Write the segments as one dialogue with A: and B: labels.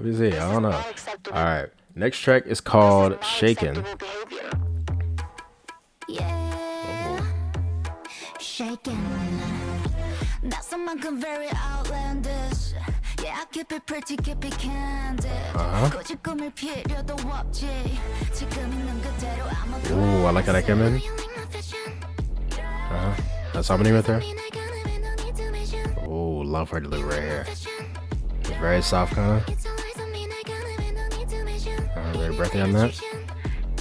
A: me see. I don't know. All right. Next track is called "Shakin."
B: Yeah, shaking. That's something very outlandish. Yeah, I keep it pretty, keep it candid. 굳이 꾸밀 필요도 없지. 지금 있는 그대로 아무
A: Ooh, I like how that came in. That's harmony right there. Oh, love her delivery right here. It's very soft, kind of. Very breathy on that.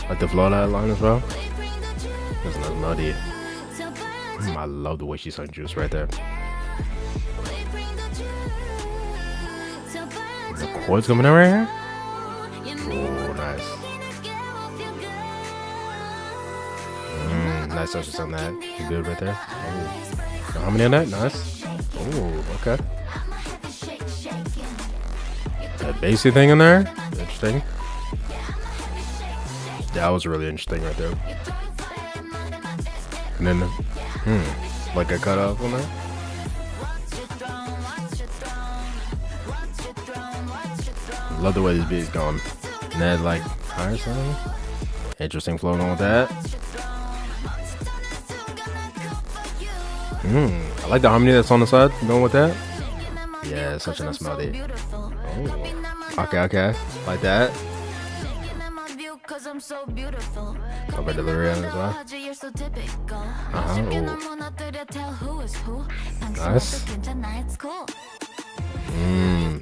A: Like the flow of that line as well. There's another melody. I love the way she sung Juice right there. The chords coming in right here. Oh, nice. Nice touches on that. Good right there. Oh. How many on that? Nice. Oh, okay. That bassy thing in there. Interesting. That was really interesting right there. And then, like a cut off on that. Love the way this beat is going. And that like higher something. Interesting flow on with that. I like the harmony that's on the side. Going with that. Yeah, such a nice melody. Oh. Okay. Like that. Over delivery as well. Nice.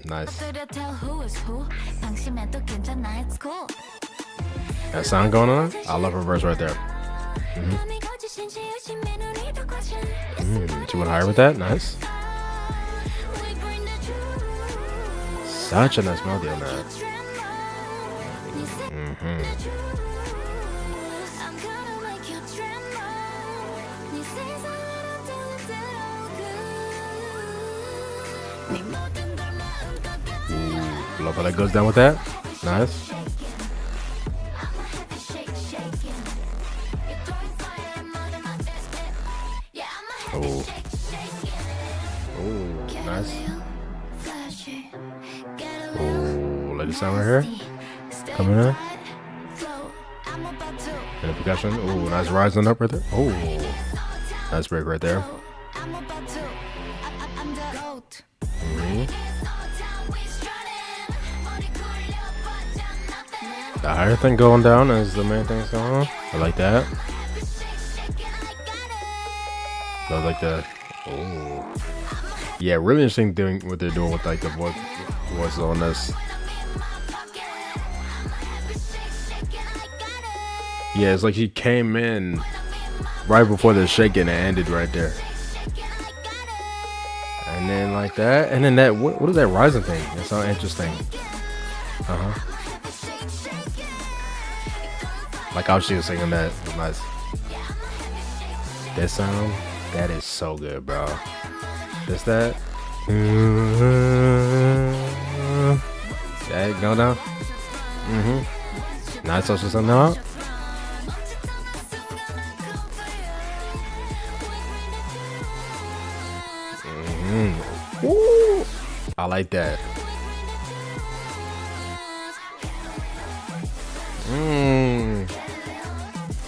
A: Nice. That sound going on? I love her verse right there. She went higher with that? Nice. Such a nice melody on that. Ooh, love how that goes down with that. Nice. Oh. Oh, nice. Oh, let it sound right here. Coming in. And the percussion. Oh, nice rising up right there. Oh, nice break right there. The higher thing going down as the main thing's going on. I like that. I like the. Oh, yeah, really interesting doing what they're doing with like the voices on this. Yeah, it's like she came in right before the shaking and ended right there. And then like that, and then that. What is that rising thing? It's so interesting. Like how she was singing that. It was nice. That sound, that is so good, bro. Just that. That go down. Nice social something out. Woo. I like that.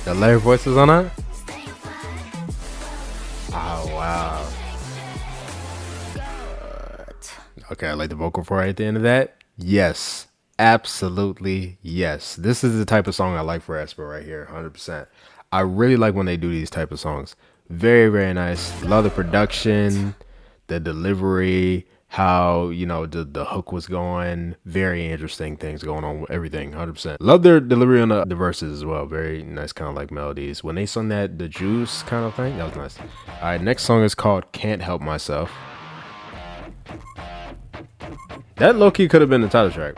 A: The layer voices on that. Oh wow. Okay, I like the vocal for right at the end of that. Yes, absolutely yes. This is the type of song I like for aespa right here, 100%. I really like when they do these type of songs. Very, very nice. Love the production, the delivery, how, you know, the hook was going. Very interesting things going on with everything, 100%. Love their delivery on the verses as well. Very nice kind of like melodies. When they sung that, the Juice kind of thing, that was nice. All right, next song is called Can't Help Myself. That low-key could have been the title track.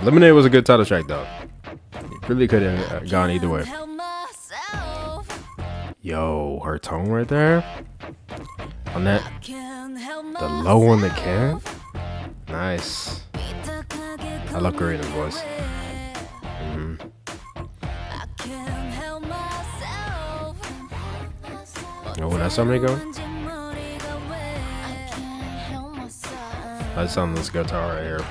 A: Lemonade was a good title track though. It really could have gone either way. Yo, her tone right there. On that, the low one that can. Nice. I love Karina's voice. Oh, that's somebody go. I just on this guitar right here.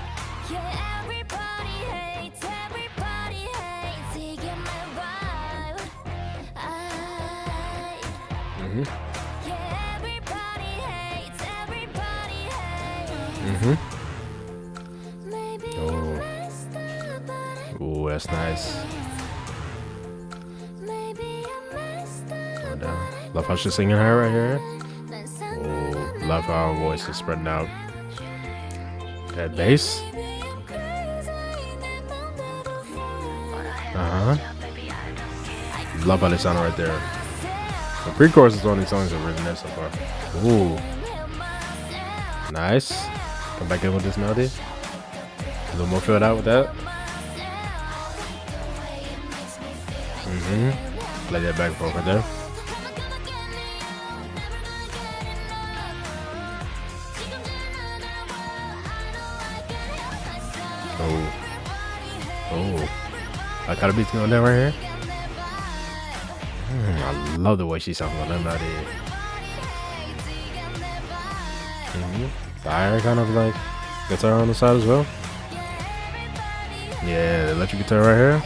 B: hates, everybody hates. 이게 my vibe. Yeah, everybody hates, everybody hates. Maybe I messed up, but
A: Ooh, that's nice.
B: maybe I messed up.
A: Love how she's singing her right here. Ooh, love how her voice is spreading out. That bass. Love how they sound right there. The pre-choruses on these songs are really nice so far. Ooh. Nice. Come back in with this melody. A little more filled out with that. Play that back and forth right there. Oh, I got a beat going down right here. I love the way she sounds on that melody. Fire kind of like guitar on the side as well. Yeah, the electric guitar right here.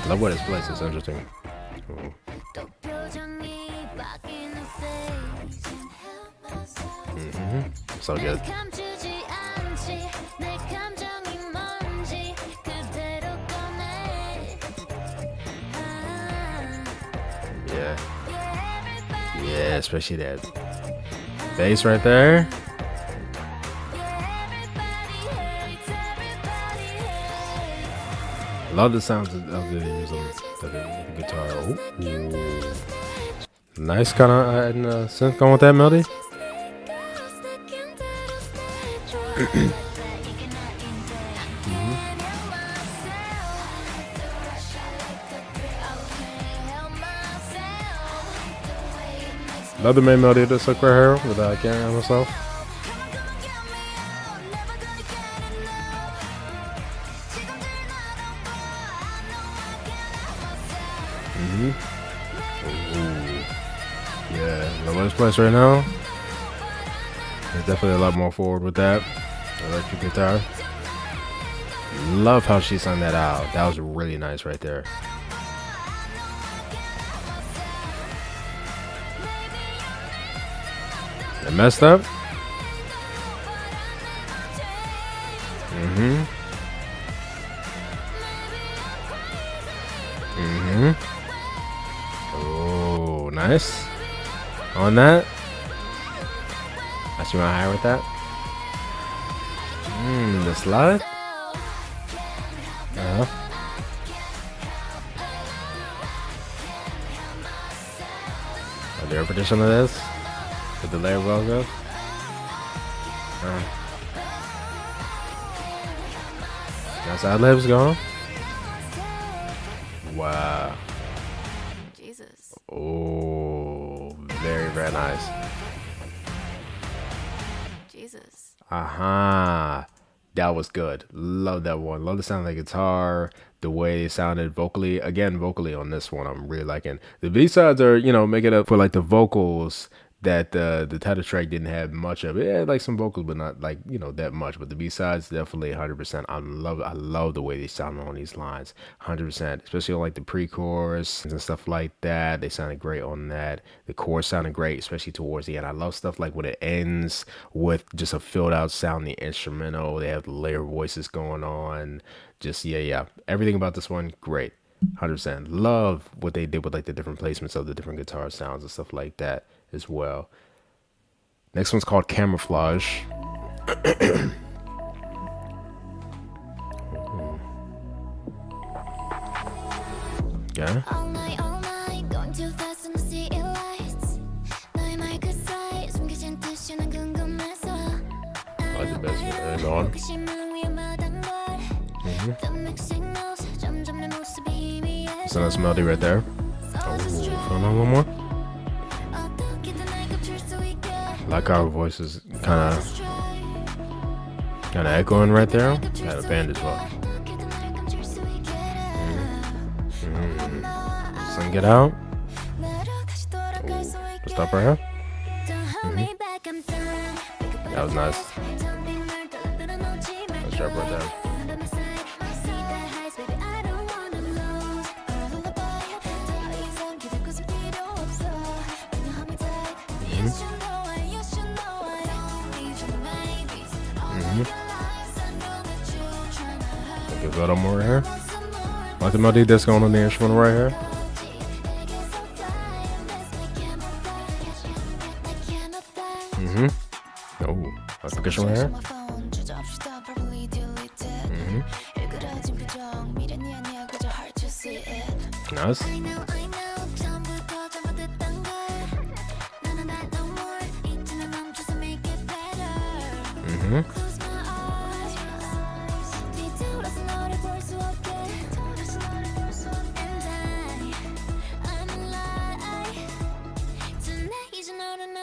A: Love where this place is interesting. Ooh. So good. Yeah. Yeah, especially that bass right there. Love the sounds of the guitar. Ooh. Nice kind of adding a synth going with that melody. Love the main melody of this hook right here with carrying myself. Yeah, love this place right now. There's definitely a lot more forward with that electric guitar. Love how she sung that out. That was really nice right there. It messed up. Oh, nice. On that. I should run higher with that. The slide. The repetition of this with the layer well go. That's ad libs going. Wow.
B: Jesus.
A: Oh, very, very nice.
B: Jesus.
A: That was good. Love that one. Love the sound of the guitar, the way it sounded vocally. Again, vocally on this one, I'm really liking. The B-sides are, making up for like the vocals that the title track didn't have much of. It had like some vocals, but not like, that much. But the B-sides, definitely 100%. I love the way they sound on these lines. 100%. Especially on like the pre-chorus and stuff like that. They sounded great on that. The chorus sounded great, especially towards the end. I love stuff like when it ends with just a filled out sounding instrumental. They have the layer voices going on. Just, yeah. Everything about this one, great. 100%. Love what they did with like the different placements of the different guitar sounds and stuff like that as well. Next one's called Camouflage. Okay.
B: All night, going too fast on the city lights. 너의 말 그 사이 숨겨진 뜻이 난 궁금해서.
A: I like the best one. Go on.
B: 호기심은 위험하단 걸. The mixing notes 점점 내 모습이 희미해져.
A: So that's melody right there. Oh, hold on one more.
B: 어떻게든 날 감출 수 있게.
A: Like our voice is kind of echoing right there. Got a band as well. Sing it out. Just stop right here. That was nice. Let's drop right there. Give it up more right here. Like the melody that's going on the instrumental right here. Oh, application right here. Nice.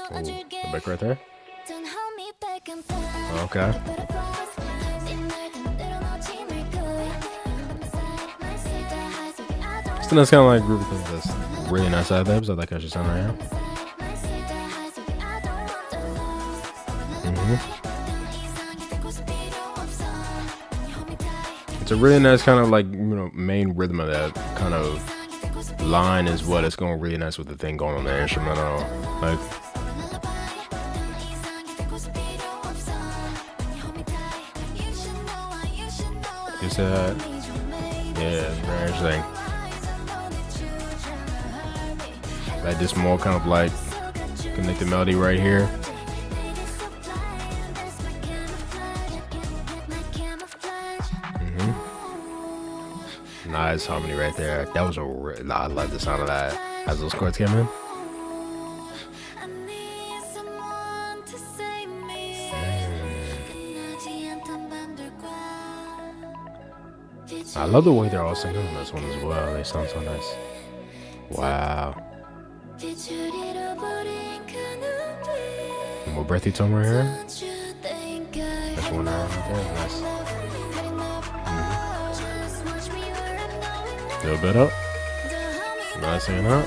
A: Ooh, the back right there. Okay. Still, that's kind of like group of things that's really nice out there. So I like how she sound right here. It's a really nice kind of like, main rhythm of that kind of line is what it's going really nice with the thing going on the instrumental. Like, you said that? Yeah, it's very interesting. Like this more kind of like connected melody right here. Nice harmony right there. That was I like the sound of that as those chords came in. I love the way they're all singing on this one as well. They sound so nice. Wow. More breathy tone right here. That's one right there. Nice. A little bit up. Nice singing up.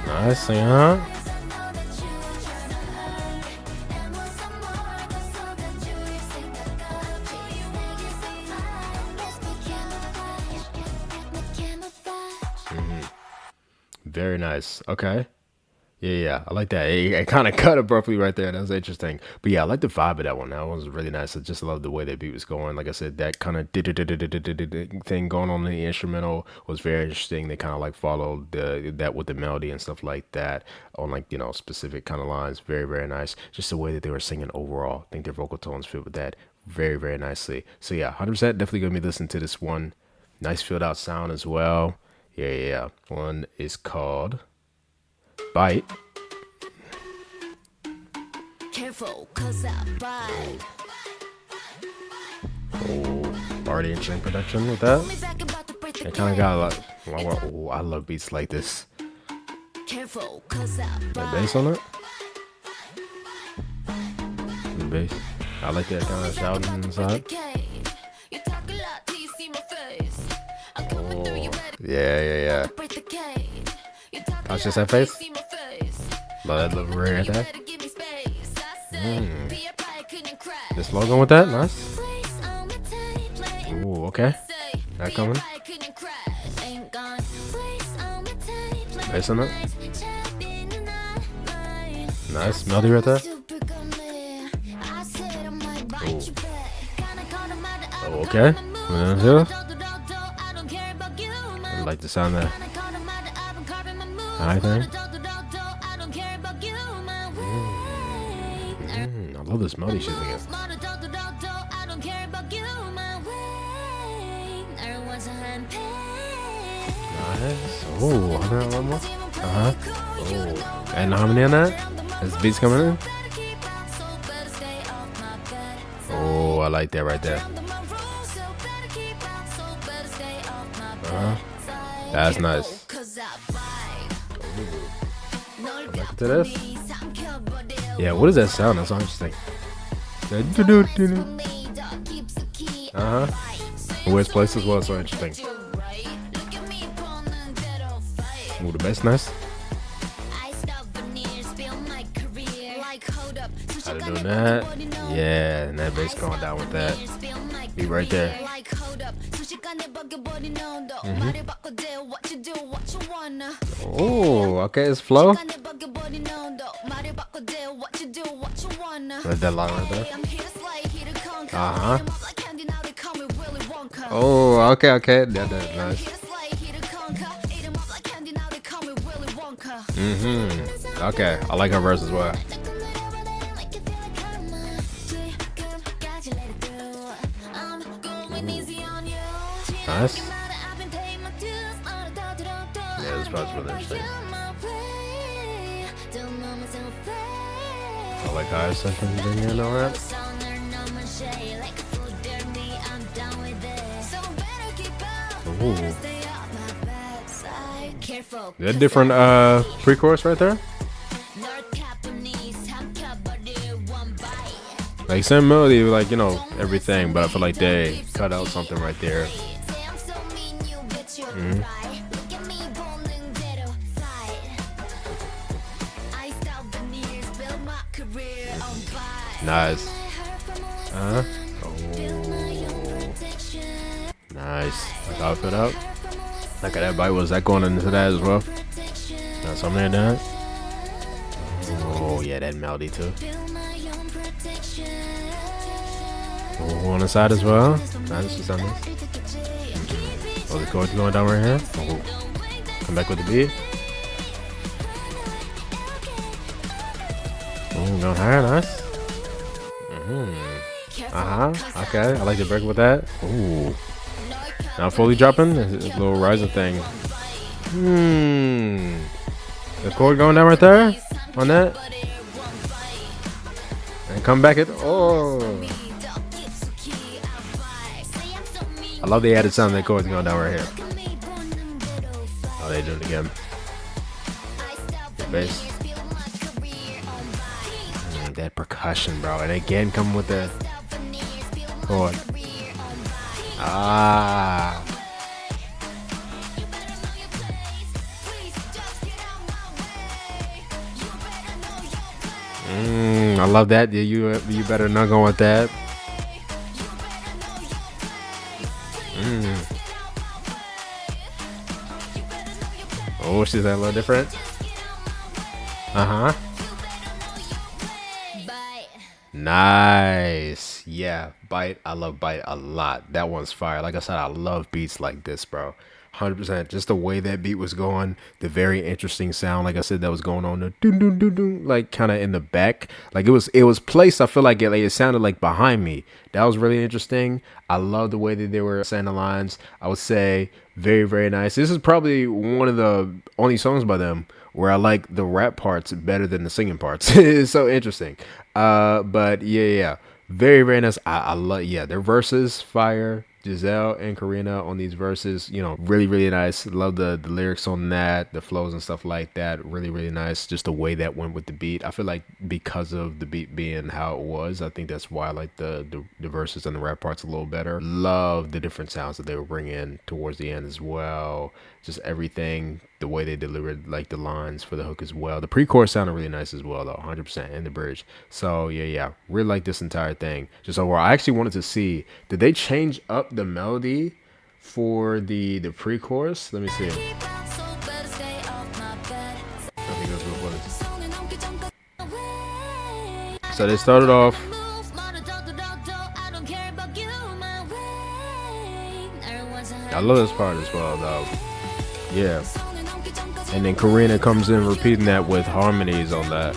A: Nice singing up. Very nice. Okay. Yeah. I like that. It kind of cut abruptly right there. That was interesting. But yeah, I like the vibe of that one. That one was really nice. I just love the way that beat was going. Like I said, that kind of thing going on in the instrumental was very interesting. They kind of like followed that with the melody and stuff like that on like, specific kind of lines. Very, very nice. Just the way that they were singing overall. I think their vocal tones fit with that very, very nicely. So yeah, 100% definitely going to be listening to this one. Nice filled out sound as well. Yeah. One is called Bite.
B: Careful, 'cause I bite.
A: Oh, already interesting production with that. It kind of got like, oh, I love beats like this.
B: Careful, 'cause I
A: The
B: bite.
A: bass on it. The bass. I like that kind of shouting inside. Oh, yeah. That's just that face. Love that little ring right there. This logo with that, nice. Ooh, okay. That coming. Bass on it. Nice melody right there. Ooh. Oh, okay. I like the sound there. I think. I love this melody she's singing. Nice. Oh, one more. Oh, and the harmony on that. As the beats coming in. Oh, I like that right there. That's nice. Back to this. Yeah, what is that sound? That's so interesting. Where it's placed as well, so interesting. Ooh, the bass nice. How they doing that? Yeah, and that bass going down with that. Be right there. Oh, okay, it's flow. Let that line right there. Oh, okay. That's nice. Okay, I like her verse as well. Nice. Yeah, this part's really interesting. I like how it's something in all that. Ooh. Is that different pre-chorus right there? Like same melody, like, you know, everything, but I feel like they cut out something right there. Nice. Oh. Nice. Like how it fit out. Like that bite, was that going into that as well? Got something like that. Oh yeah, that melody too. Oh, on the side as well. Nice. Just on this. Oh, the chord's going down right here. Oh. Come back with the beat. Oh, going higher, nice. Okay, I like the break with that. Ooh. Now fully dropping. A little rising thing. The chord going down right there on that. And come back at I love the added sound that chord's going down right here. Oh, they do it again. The bass. That percussion, bro. And again, coming with the chord. I love that. Yeah, you better not go with that. Oh, she's a little different. Nice. Yeah, Bite. I love Bite a lot. That one's fire. Like I said, I love beats like this, bro. 100%. Just the way that beat was going, the very interesting sound, like I said, that was going on, the doo doo doo doo, like kind of in the back, like it was placed. I feel like it sounded like behind me. That was really interesting. I love the way that they were saying the lines. I would say very, very nice. This is probably one of the only songs by them where I like the rap parts better than the singing parts. It's so interesting. But yeah, very, very nice. I love, yeah, their verses fire. Giselle and Karina on these verses, you know, really, really nice. Love the lyrics on that, the flows and stuff like that. Really, really nice. Just the way that went with the beat. I feel like because of the beat being how it was, I think that's why I like the verses and the rap parts a little better. Love the different sounds that they were bringing towards the end as well. Just everything, the way they delivered like the lines for the hook as well. The pre-chorus sounded really nice as well though, 100%, and the bridge. So yeah, really like this entire thing. Just overall, I actually wanted to see, did they change up the melody for the pre-chorus? Let me see. So they started off. I love this part as well though. Yeah. And then Karina comes in repeating that with harmonies on that.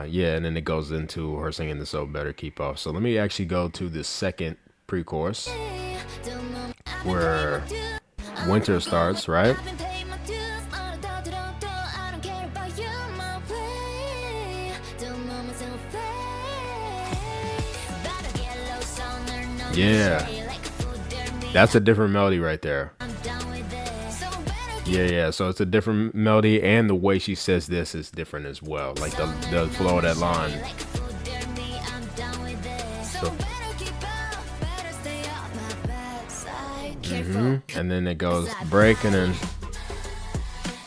A: Yeah, and then it goes into her singing the So Better Keep Off. So let me actually go to the second pre-chorus where winter starts, right? Yeah. That's a different melody right there. Yeah, so it's a different melody, and the way she says this is different as well. Like the flow of that line. So, and then it goes break, and then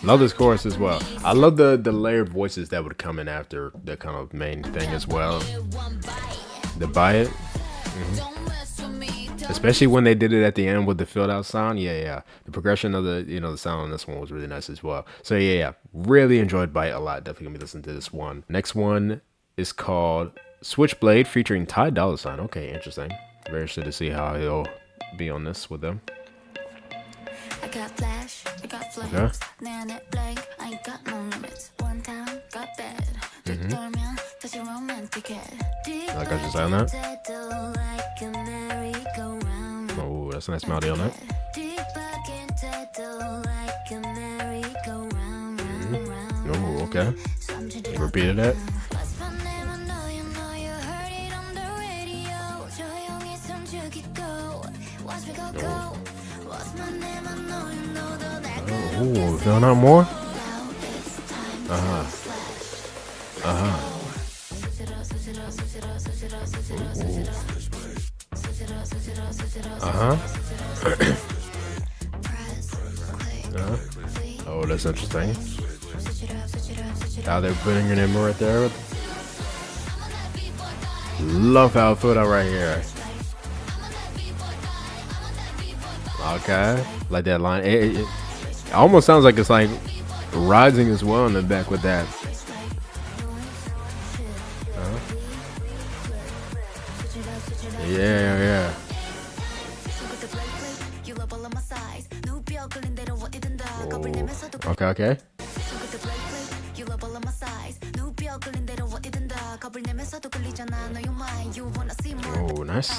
A: love this chorus as well. I love the layered voices that would come in after the kind of main thing as well. The buy it. Especially when they did it at the end with the filled out sound. Yeah, yeah. The progression of the the sound on this one was really nice as well. So yeah, yeah. Really enjoyed Bite a lot. Definitely gonna be listening to this one. Next one is called Switchblade featuring Ty Dolla Sign. Okay, interesting. Very interested to see how he'll be on this with them.
B: I got flash, I got
A: Okay.
B: flames. 내안에 blank, I ain't got no limits. One time, got bad. 뒤돌면 다시 romantic해.
A: Like I just said on that. Oh, that's a nice melody on that. Oh, okay. Repeated that. Oh, feeling out more? Uh-huh. Uh-huh. Uh-huh. Uh-huh. Oh, that's interesting. How they're putting your name right there. Love how I put out right here. Okay. Like that line. It almost sounds like it's like rising as well in the back with that. Yeah, yeah. Oh. Okay, okay. Oh, nice.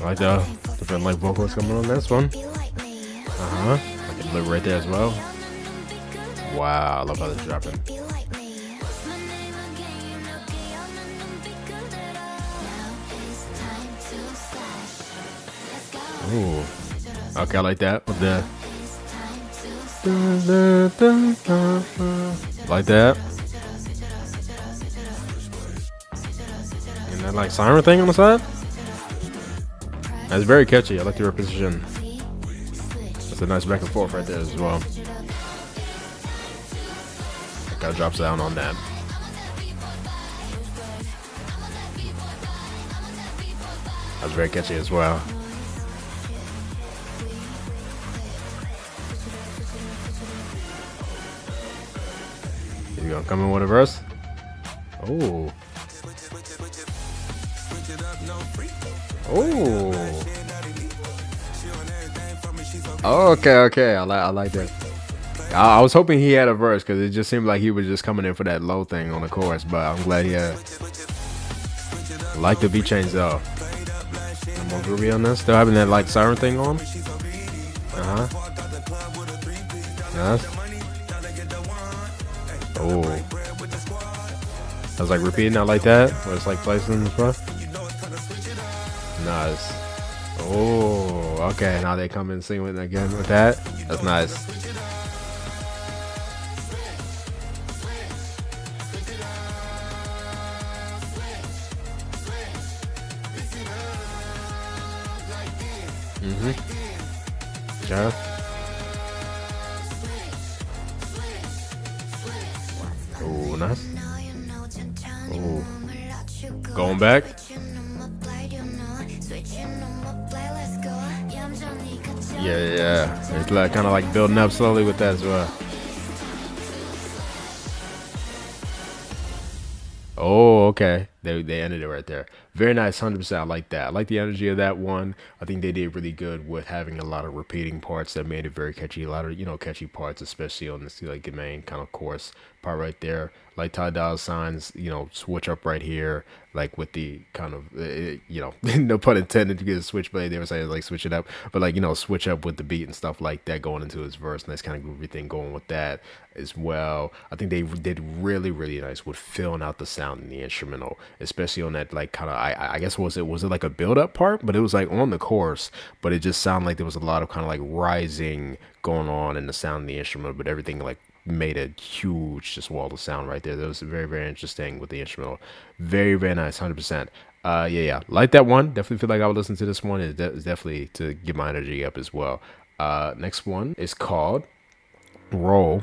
A: I like the different like vocals coming on this one. Uh-huh. I can live right there as well. Wow, I love how this is dropping. Ooh. Okay, I like that with the like that. And that like siren thing on the side. That's very catchy. I like the repetition. That's a nice back and forth right there as well. Kind of drops down on that. That's very catchy as well. Here we go. Coming with a verse. Oh. Oh. Okay, okay. I like that. I was hoping he had a verse because it just seemed like he was just coming in for that low thing on the chorus, but I'm glad he had. I like the beat change though. I'm more groovy on this. Still having that like siren thing on. Uh-huh. Nice. Oh. I was like repeating that like that, where it's like placing the front. Nice. Oh, okay. Now they come and sing with again with that. That's nice. Yeah. Oh, nice. Oh. Going back. Yeah. It's like kind of like building up slowly with that as well. Oh, okay. They ended it right there. Very nice, 100%. I like that. I like the energy of that one. I think they did really good with having a lot of repeating parts that made it very catchy. A lot of catchy parts, especially on this like the main kind of chorus part right there. Like Ty Dolla Sign's, switch up right here, like with the kind of, no pun intended to get a switchblade. They were saying like switch it up, but like switch up with the beat and stuff like that going into his verse. Nice kind of groovy thing going with that as well. I think they did really really nice with filling out the sound in the instrumental, especially on that like kind of I guess was it like a build up part, but it was like on the chorus, but it just sounded like there was a lot of kind of like rising going on in the sound of the instrument, but everything like made a huge just wall of sound right there. That was very very interesting with the instrumental. Very very nice, 100%. Yeah, like that one. Definitely feel like I would listen to this one. It's definitely to get my energy up as well. Next one is called Roll.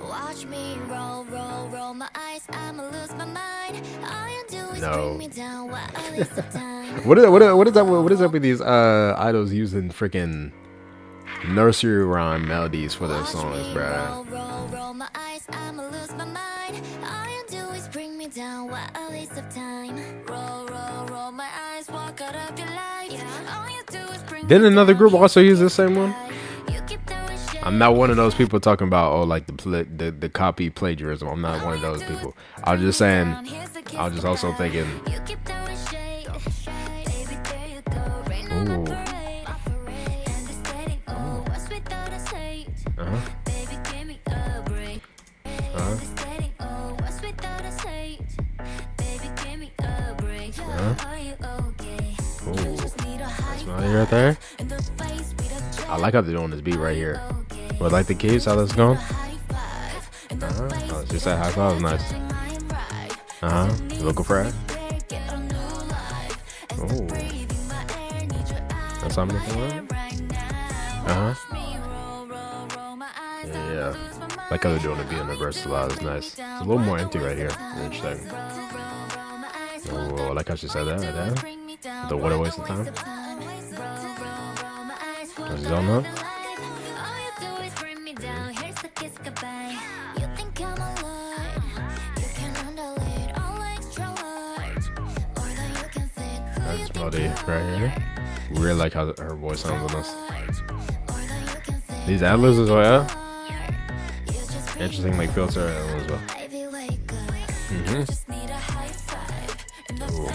B: Watch me roll, roll, roll my eyes. I'ma lose my mind. All you do is bring
A: No.
B: me down. What a waste of time.
A: What is up with these idols using freaking nursery rhyme melodies for their
B: Watch
A: songs,
B: me
A: bruh?
B: roll, roll, roll my eyes. I'ma lose my mind. All you do is bring me down. What a waste of time. Roll, roll, roll my eyes. Walk out of your life. All you do is bring
A: Didn't
B: me
A: another
B: down.
A: group also use the same one?
B: You keep throwing shade.
A: I'm not one of those people talking about like the copy plagiarism. I'm not one of those people. I was just saying. I was just also thinking.
B: You keep throwing shade. Baby, there you go. Rain on my
A: Ooh.
B: parade. And it's getting old. What's without us hate? Baby, give me a break. And it's getting old. What's without us hate? Baby, give me a break. Are you okay?
A: Ooh.
B: Just need a high
A: Smell you right there.
B: in the face with a jet.
A: I like how they're doing this beat right here. But like the keys, how that's going?
B: High five in the face
A: Oh,
B: with
A: just
B: a
A: that high five was nice.
B: jet. Mind right.
A: You looking for it?
B: Get a new life. And
A: Oh,
B: still breathing my air. Need your eyes
A: that's
B: in
A: something
B: my
A: to do.
B: hair right now.
A: Uh-huh.
B: Me roll, roll, roll my eyes.
A: Yeah. Like how they're doing the beat in the verse a lot. It's nice. It's a little more empty right here. Interesting. Oh, I like how she said that right there. The what a waste of time. Does he don't know? That's melody right here. Really like how her voice sounds on this. These ad-libs as well. Interesting, like filter as well. Ooh.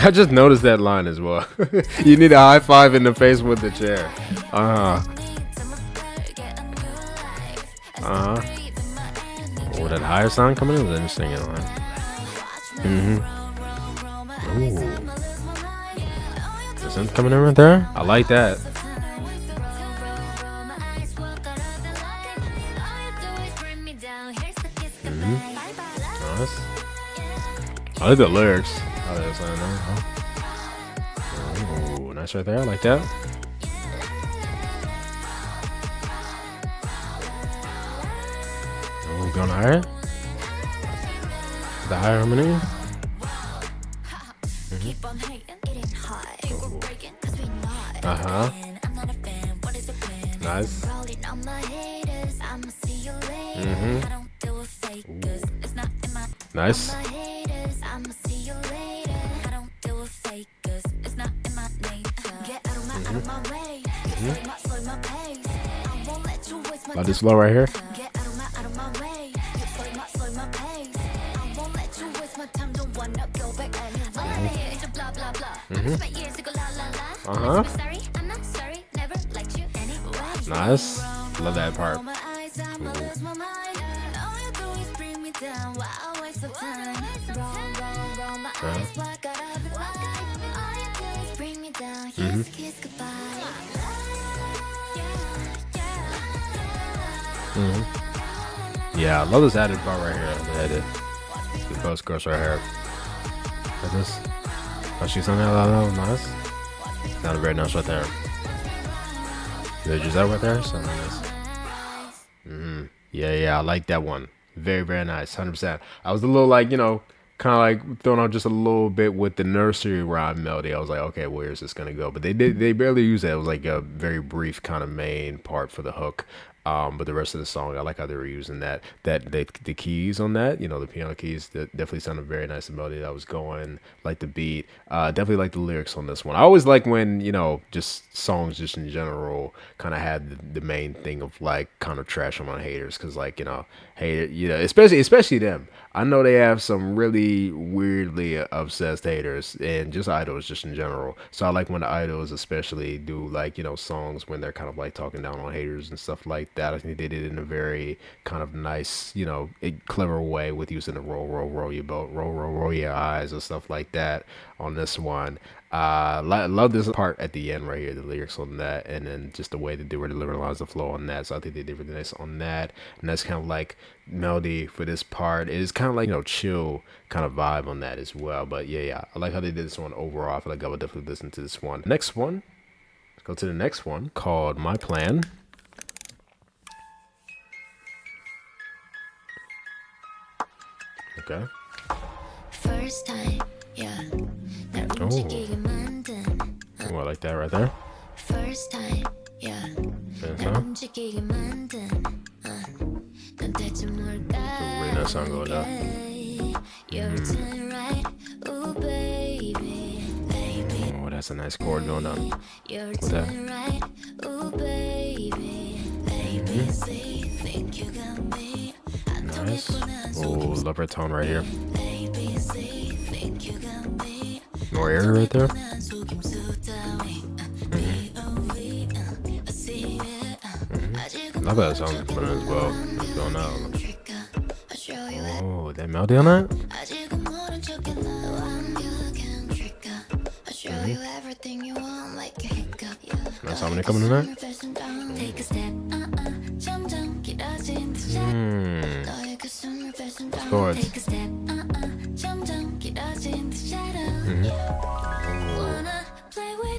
A: I just noticed that line as well. You need a high five in the face with the chair. Uh huh. Oh, that higher sound coming in was interesting. Ooh. The synth coming in right there. I like that. Nice. I like the lyrics. Oh, that's oh, nice right there. I like that. Oh, going higher. The higher harmony. Nice. Nice. About this low right here. Nice. Love that part. Yeah, I love this added part right here. The edit. The post chorus right here. Like this. Oh, she's on that. Nice. Not a very nice right there. Did you that right there? So nice. Yeah, I like that one. Very, very nice. 100%. I was a little like, kind of like thrown out just a little bit with the nursery rhyme melody. I was like, okay, where is this gonna go? But they barely use that. It was like a very brief kind of main part for the hook. But the rest of the song, I like how they were using the keys on that, the piano keys, that definitely sounded very nice. The melody that was going, like the beat, definitely like the lyrics on this one. I always like when, just songs just in general kind of had the main thing of like kind of trash on haters. Cause like, especially them. I know they have some really weirdly obsessed haters and just idols just in general. So I like when the idols especially do like, songs when they're kind of like talking down on haters and stuff like like that. I think they did it in a very kind of nice, you know, clever way with using the roll your boat, roll your eyes and stuff like that on this one. Love this part at the end right here, the lyrics on that, and then just the way that they were delivering lines, the flow on that. So I think they did really nice on that, and that's kind of like melody for this part. It is kind of like, you know, chill kind of vibe on that as well. But yeah, I like how they did this one overall. I feel like I would definitely listen to this one. Next one, let's go to the next one called My Plan. Okay.
B: First time, yeah.
A: Oh, I like that right there.
B: First time, yeah.
A: That's a really nice song going down. Oh, that's a nice chord going on with that. Nice. Oh, love her tone right here. More air right there. Love that song coming in as well. What's going on? Oh, that melody on that? That's how many coming in there? Chords.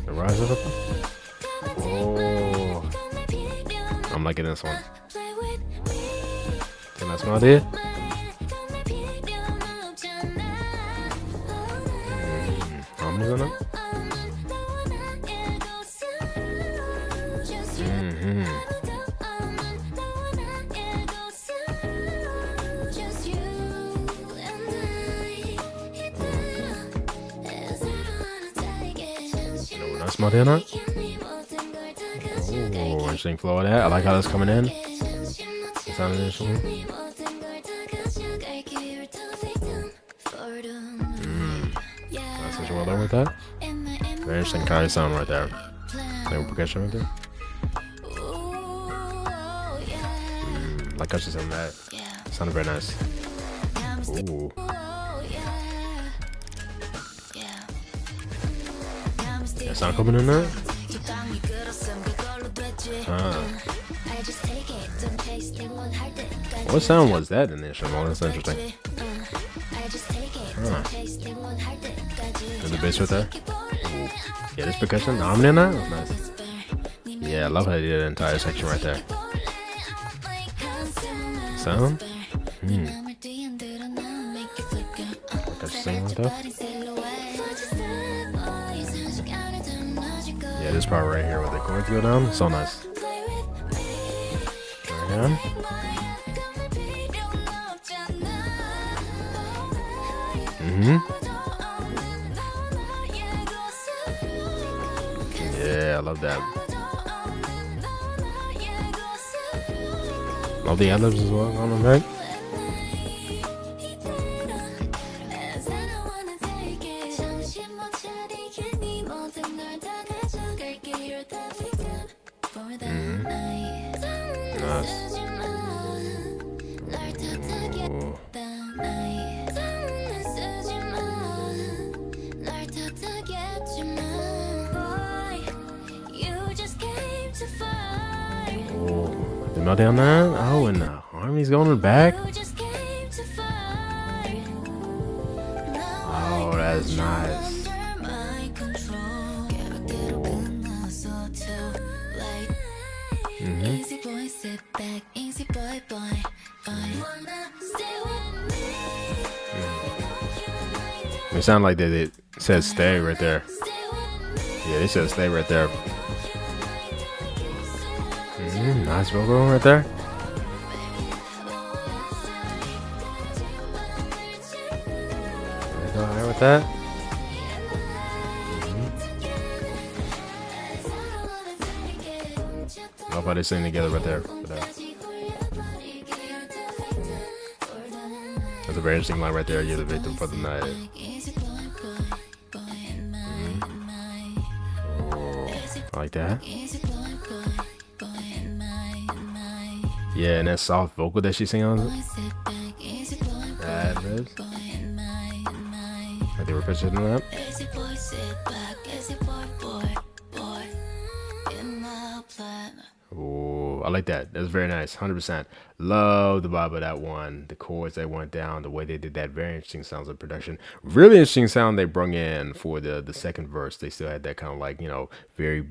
A: The rise of it. Oh, I'm liking this one. Can I smell it? Harmonies on it. Smell that on it? Oh, interesting flow of that. I like how that's coming in. It sounded interesting. That's such a well done with that. Very interesting kind of sound right there. Like percussion right there. Like I just said that. Sounded very nice. Ooh. That sound coming in there? What sound was that in the instrument? That's interesting. And the bass right there? Ooh. Yeah, this percussion. Harmony in that? That's nice. Yeah, I love how they did the entire section right there. Sound? Percussion right there? Yeah, this part right here where the chords go down, so nice. There Yeah, I love that. Love the ad-libs as well on them, right? Nice. Ooh. The melody on that? Oh, and the harmony's going in the back? Oh, that's nice. It sounded like that it says stay right there. Yeah, they said stay right there. Nice vocal right there. Go ahead with that. Love how they sing together right there. That's a very interesting line right there. You're the victim for the night. Oh, I like that. Yeah, and that soft vocal that she sings on it.
B: Boy, sit back, easy boy, boy,
A: Ad libs.
B: boy, in my.
A: Like they were pitching that.
B: Easy boy, sit back, easy boy, boy, boy, in my plan.
A: Ooh, I like that. That's very nice. 100%. Love the vibe of that one. The chords that went down, the way they did that. Very interesting sounds of production. Really interesting sound they brung in for the second verse. They still had that kind of like, very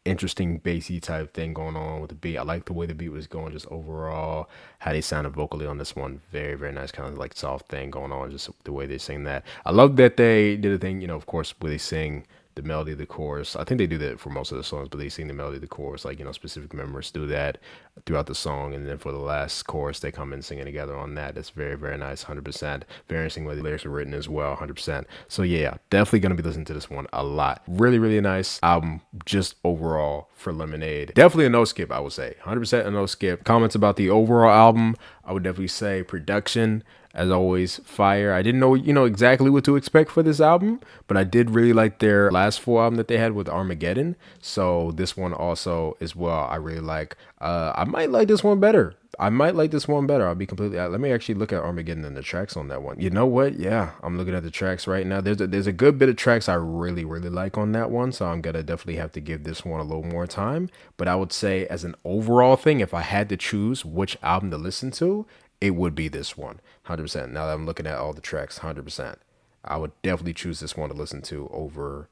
A: interesting bassy type thing going on with the beat. I like the way the beat was going just overall. How they sounded vocally on this one. Very, very nice kind of like soft thing going on. Just the way they sing that. I love that they did a thing, of course, where they sing the melody of the chorus. I think they do that for most of the songs, but they sing the melody of the chorus, like, specific members do that throughout the song. And then for the last chorus, they come in singing together on that. That's very, very nice. 100%. Very interesting way the lyrics are written as well. 100%. So yeah, definitely going to be listening to this one a lot. Really, really nice album just overall for Lemonade. Definitely a no skip, I would say. 100% a no skip. Comments about the overall album, I would definitely say production, as always, fire. I didn't know, exactly what to expect for this album, but I did really like their last full album that they had with Armageddon. So this one also as well, I really like. I might like this one better. I'll be completely. Let me actually look at Armageddon and the tracks on that one. You know what? Yeah, I'm looking at the tracks right now. There's a good bit of tracks I really, really like on that one. So I'm gonna definitely have to give this one a little more time. But I would say as an overall thing, if I had to choose which album to listen to, it would be this one. 100%. Now that I'm looking at all the tracks, 100%. I would definitely choose this one to listen to over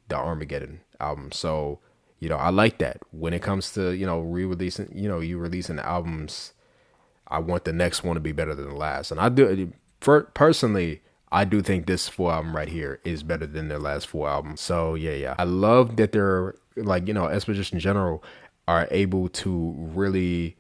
A: the Armageddon album. So, I like that. When it comes to, re-releasing, you releasing albums, I want the next one to be better than the last. And I do, personally, I do think this full album right here is better than their last full album. So, yeah. I love that they're, like, aespa just in general are able to really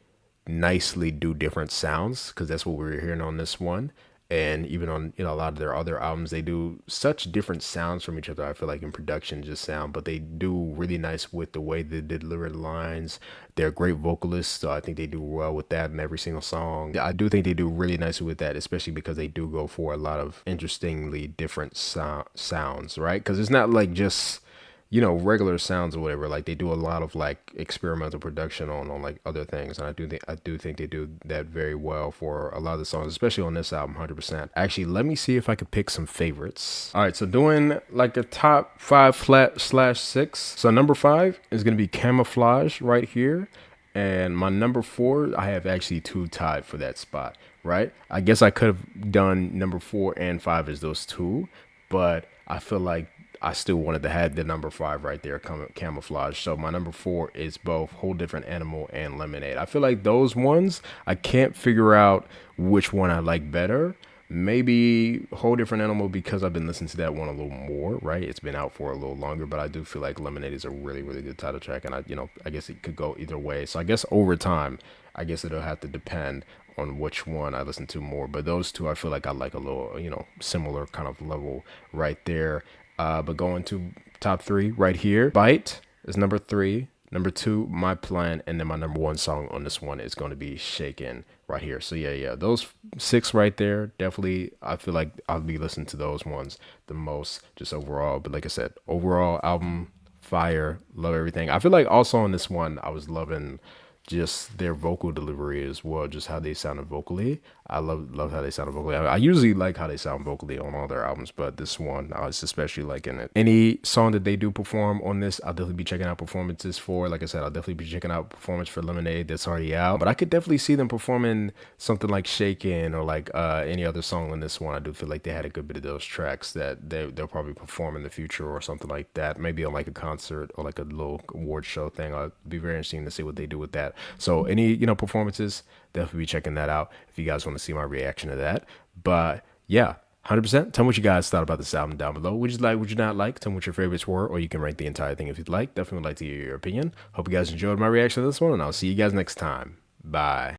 A: nicely do different sounds, because that's what we were hearing on this one. And even on a lot of their other albums, they do such different sounds from each other. I feel like in production just sound, but they do really nice with the way they deliver the lines. They're great vocalists, so I think they do well with that in every single song. I do think they do really nicely with that, especially because they do go for a lot of interestingly different sounds, right? Because it's not like just regular sounds or whatever. Like they do a lot of like experimental production on like other things, and I do think they do that very well for a lot of the songs, especially on this album. 100%. Actually, let me see if I could pick some favorites. All right, so doing like a top 5 /6. So number 5 is gonna be Camouflage right here, and my number 4, I have actually 2 tied for that spot. Right? I guess I could have done number 4 and 5 as those 2, but I feel like I still wanted to have the number 5 right there, Camouflage. So my number 4 is both Whole Different Animal and Lemonade. I feel like those ones, I can't figure out which one I like better. Maybe Whole Different Animal, because I've been listening to that one a little more, right? It's been out for a little longer, but I do feel like Lemonade is a really, really good title track, and I guess it could go either way. So I guess over time, I guess it'll have to depend on which one I listen to more. But those two, I feel like I like a little, similar kind of level right there. But going to top 3 right here, Bite is number 3. Number 2, My Plan, and then my number 1 song on this one is going to be Shakin right here. So yeah, those 6 right there, definitely, I feel like I'll be listening to those ones the most just overall. But like I said, overall album, fire, love everything. I feel like also on this one, I was loving just their vocal delivery as well, just how they sounded vocally. I love how they sounded vocally. I usually like how they sound vocally on all their albums, but this one I was especially liking it. Any song that they do perform on this, I'll definitely be checking out performances for. Like I said, I'll definitely be checking out performance for Lemonade that's already out, but I could definitely see them performing something like Shakin' or like any other song on this one. I do feel like they had a good bit of those tracks that they'll probably perform in the future or something like that, maybe on like a concert or like a little award show thing. I'll be very interesting to see what they do with that. So any performances, definitely be checking that out if you guys want to see my reaction to that. But yeah, 100%. Tell me what you guys thought about this album down below. Would you like, would you not like? Tell me what your favorites were, or you can rank the entire thing if you'd like. Definitely would like to hear your opinion. Hope you guys enjoyed my reaction to this one, and I'll see you guys next time. Bye.